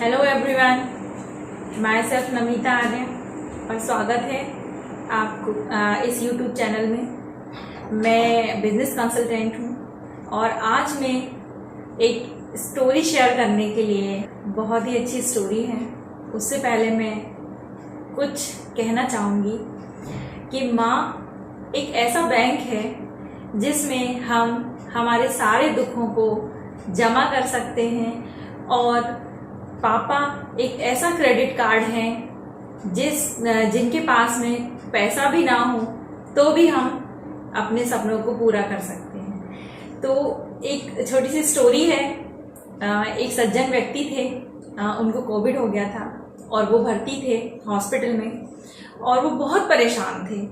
Hello everyone, myself Namita Arya और स्वागत है आपको इस यूट्यूब चैनल में। मैं बिजनेस कंसल्टेंट हूँ और आज मैं एक स्टोरी शेयर करने के लिए, बहुत ही अच्छी स्टोरी है। उससे पहले मैं कुछ कहना चाहूँगी कि माँ एक ऐसा बैंक है जिसमें हम हमारे सारे दुखों को जमा कर सकते हैं, और पापा एक ऐसा क्रेडिट कार्ड है जिनके पास में पैसा भी ना हो तो भी हम अपने सपनों को पूरा कर सकते हैं। तो एक छोटी सी स्टोरी है। एक सज्जन व्यक्ति थे, उनको कोविड हो गया था और वो भर्ती थे हॉस्पिटल में, और वो बहुत परेशान थे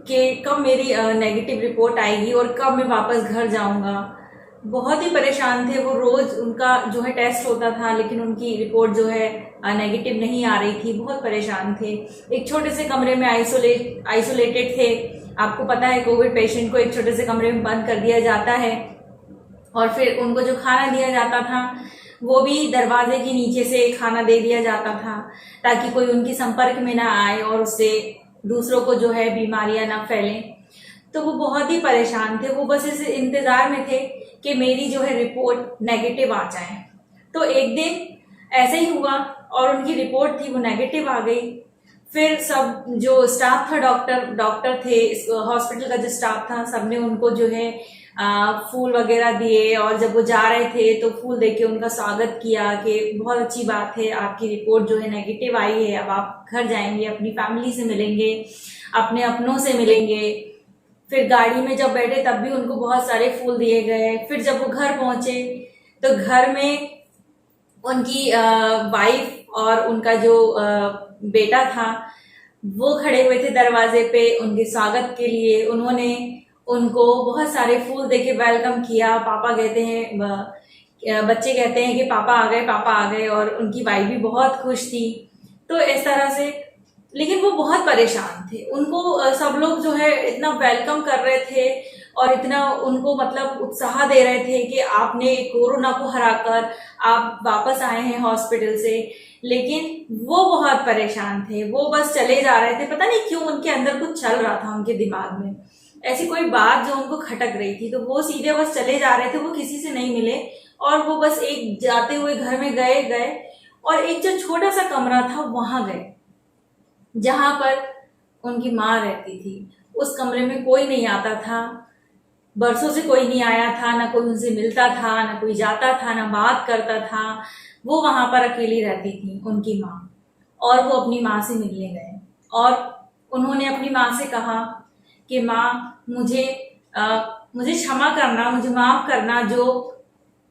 कि कब मेरी नेगेटिव रिपोर्ट आएगी और कब मैं वापस घर जाऊंगा। बहुत ही परेशान थे वो। रोज उनका जो है टेस्ट होता था, लेकिन उनकी रिपोर्ट जो है नेगेटिव नहीं आ रही थी। बहुत परेशान थे। एक छोटे से कमरे में आइसोलेटेड थे। आपको पता है कोविड पेशेंट को एक छोटे से कमरे में बंद कर दिया जाता है, और फिर उनको जो खाना दिया जाता था वो भी दरवाजे के नीचे से खाना दे दिया जाता था, ताकि कोई उनके संपर्क में ना आए और उससे दूसरों को जो है बीमारियां ना फैलें। तो वो बहुत ही परेशान थे। वो बस इस इंतजार में थे कि मेरी जो है रिपोर्ट नेगेटिव आ जाए। तो एक दिन ऐसे ही हुआ और उनकी रिपोर्ट थी वो नेगेटिव आ गई। फिर सब जो स्टाफ था, डॉक्टर थे, हॉस्पिटल का जो स्टाफ था, सबने उनको जो है फूल वगैरह दिए, और जब वो जा रहे थे तो फूल देके उनका स्वागत किया कि बहुत अच्छी बात है, आपकी रिपोर्ट जो है नेगेटिव आई है, अब आप घर जाएंगे, अपनी फैमिली से मिलेंगे, अपने अपनों से मिलेंगे। फिर गाड़ी में जब बैठे तब भी उनको बहुत सारे फूल दिए गए। फिर जब वो घर पहुंचे तो घर में उनकी वाइफ और उनका जो बेटा था वो खड़े हुए थे दरवाजे पे उनके स्वागत के लिए। उन्होंने उनको बहुत सारे फूल देके वेलकम किया। पापा कहते हैं, बच्चे कहते हैं कि पापा आ गए, पापा आ गए, और उनकी वाइफ भी बहुत खुश थी। तो इस तरह से, लेकिन वो बहुत परेशान थे। उनको सब लोग जो है इतना वेलकम कर रहे थे और इतना उनको मतलब उत्साह दे रहे थे कि आपने कोरोना को हराकर आप वापस आए हैं हॉस्पिटल से, लेकिन वो बहुत परेशान थे। वो बस चले जा रहे थे। पता नहीं क्यों उनके अंदर कुछ चल रहा था, उनके दिमाग में ऐसी कोई बात जो उनको खटक रही थी। तो वो सीधे बस चले जा रहे थे, वो किसी से नहीं मिले, और वो बस एक जाते हुए घर में गए और एक जो छोटा सा कमरा था वहां गए जहां पर उनकी माँ रहती थी। उस कमरे में कोई नहीं आता था, बरसों से कोई नहीं आया था, ना कोई उनसे मिलता था, ना कोई जाता था, ना बात करता था। वो वहां पर अकेली रहती थी उनकी माँ, और वो अपनी माँ से मिलने गए और उन्होंने अपनी माँ से कहा कि माँ मुझे क्षमा करना, मुझे माफ करना। जो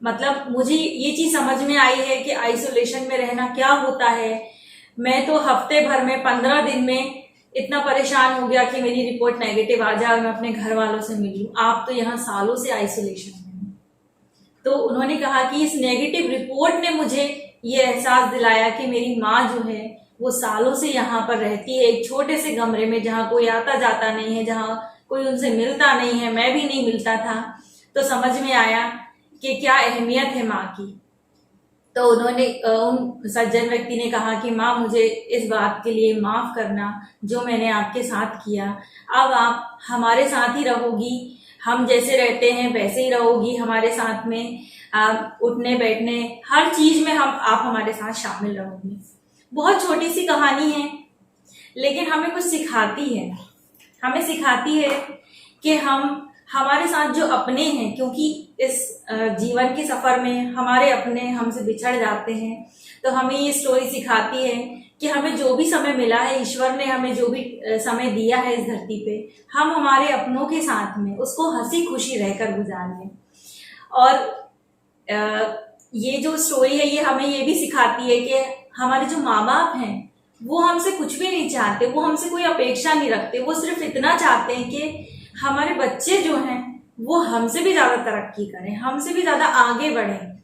मतलब मुझे ये चीज समझ में आई है कि आइसोलेशन में रहना क्या होता है। मैं तो हफ्ते भर में 15 दिन में इतना परेशान हो गया कि मेरी रिपोर्ट नेगेटिव आ जाए और मैं अपने घर वालों से मिलूं। आप तो यहाँ सालों से आइसोलेशन में। तो उन्होंने कहा कि इस नेगेटिव रिपोर्ट ने मुझे ये एहसास दिलाया कि मेरी माँ जो है वो सालों से यहाँ पर रहती है, एक छोटे से कमरे में जहाँ कोई आता जाता नहीं है, जहाँ कोई उनसे मिलता नहीं है, मैं भी नहीं मिलता था। तो समझ में आया कि क्या अहमियत है माँ की। तो उन्होंने उन सज्जन व्यक्ति ने कहा कि माँ मुझे इस बात के लिए माफ करना जो मैंने आपके साथ किया। अब आप हमारे साथ ही रहोगी, हम जैसे रहते हैं वैसे ही रहोगी हमारे साथ में। उठने बैठने हर चीज में आप हमारे साथ शामिल रहोगी। बहुत छोटी सी कहानी है, लेकिन हमें कुछ सिखाती है। हमें सिखाती है कि हमारे साथ जो अपने हैं, क्योंकि इस जीवन के सफर में हमारे अपने हमसे बिछड़ जाते हैं, तो हमें ये स्टोरी सिखाती है कि हमें जो भी समय मिला है, ईश्वर ने हमें जो भी समय दिया है इस धरती पे, हम हमारे अपनों के साथ में उसको हंसी खुशी रहकर गुजार लें। और ये जो स्टोरी है ये हमें ये भी सिखाती है कि हमारे जो माँ बाप हैं वो हमसे कुछ भी नहीं चाहते, वो हमसे कोई अपेक्षा नहीं रखते। वो सिर्फ इतना चाहते हैं कि हमारे बच्चे जो हैं वो हमसे भी ज्यादा तरक्की करें, हमसे भी ज्यादा आगे बढ़ें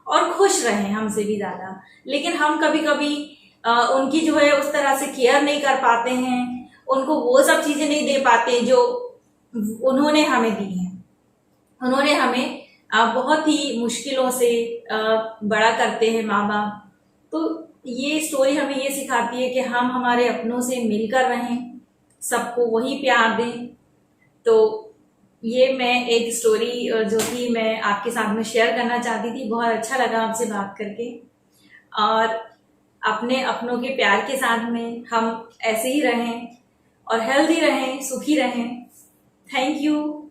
और खुश रहें हमसे भी ज्यादा। लेकिन हम कभी कभी उनकी जो है उस तरह से केयर नहीं कर पाते हैं, उनको वो सब चीजें नहीं दे पाते जो उन्होंने हमें दी हैं। उन्होंने हमें बहुत ही मुश्किलों से बड़ा करते हैं माँ बाप, तो ये स्टोरी हमें ये सिखाती है कि हम हमारे अपनों से मिलकर रहें, सबको वही प्यार दें। तो ये मैं एक स्टोरी जो कि मैं आपके साथ में शेयर करना चाहती थी। बहुत अच्छा लगा आपसे बात करके, और अपने अपनों के प्यार के साथ में हम ऐसे ही रहें और हेल्दी रहें, सुखी रहें। Thank you.